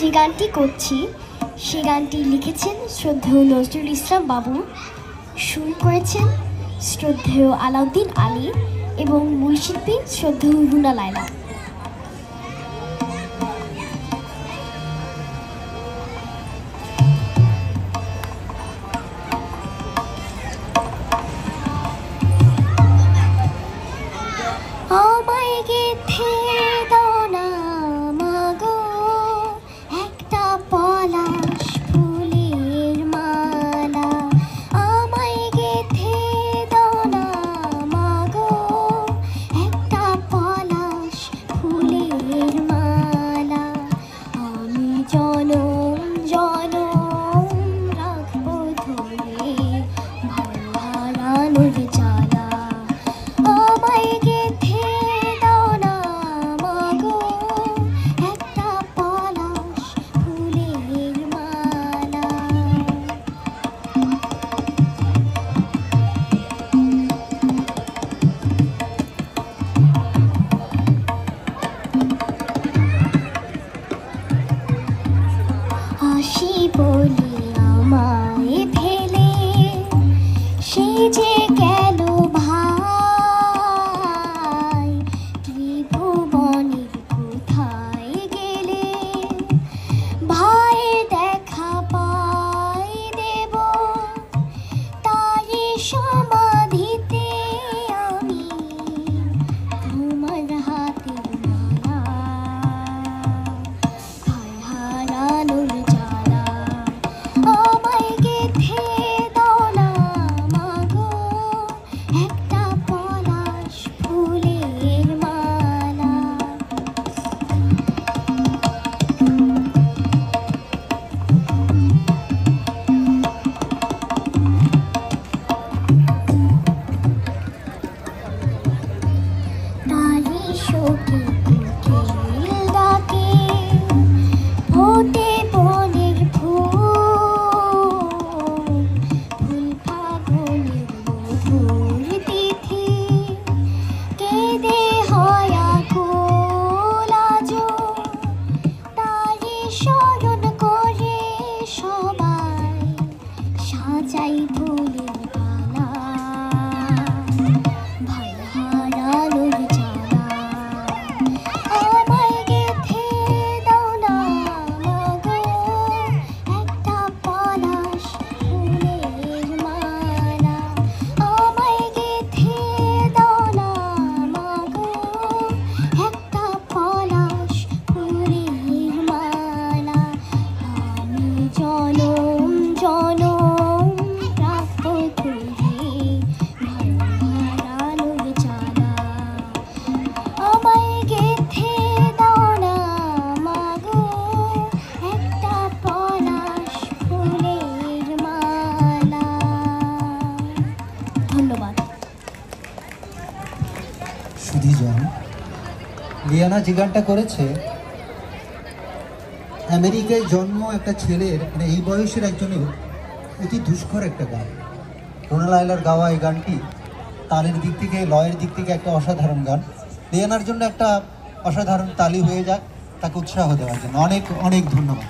যে গানটি করছি সে গানটি লিখেছেন শ্রদ্ধেয় নজরুল ইসলাম বাবু, সুর করেছেন শ্রদ্ধেয় আলাউদ্দিন আলী এবং মূল শিল্পী শ্রদ্ধেয় রুনা লায়লা। আমায় গেথে দাও না মাগো একটা পলাশ ফুলের মালা, আমায় গেথে দাও না মাগো একটা পলাশ ফুলের মালা, আমি জনম জনম রাখবো ধরে ভালো হারানোর জ্বালা, আমায় গেথে দাও না মাগো একটা পলাশ ফুলের মালা। আসি বলে আমায় ফেলে সে যে গেল ভাই, ত্রিভুবনের কোথায় গেলে ভাইয়ের দেখা পাই দেব, তাই সমাধিতে আমি তোমার হাতের মালা, ভাই হারানোর জ্বালা, আমায় গেথে দাও না মাগো একটা পলাশ ফুলের মালা। তারি শোকে কোকিল ডাকে ফোটে বনের ফুল, ফুল ফাগুনের মধুর তিথি কেঁদে হয় আকুল আজো, তারি স্মরণ করে সবাই সাজাই ফুলের পালা, ভাই হারানোর জ্বালা, আমায় গেথে দাও না মাগো একটা পলাশ ফুলের মালা, আমায় গেথে দাও না মাগো একটা পলাশ ফুলের মালা, আমি জনম জনম রাখবো ধরে ভালো হারানোর জ্বালা, আমায় গেথে দাও না মাগো একটা পলাশ ফুলের মালা। ধন্যবাদ। সুধীজন, লিয়ানা যে গানটা করেছে আমেরিকায় জন্ম একটা ছেলের, মানে এই বয়সের একজনের অতি দুষ্কর একটা গান। রুনা লায়লার গাওয়া এই গানটি তালের দিক থেকে লয়ের দিক থেকে একটা অসাধারণ গান। লিয়ানার জন্য একটা অসাধারণ তালি হয়ে যাক, তাকে উৎসাহ দেওয়ার জন্য অনেক অনেক ধন্যবাদ।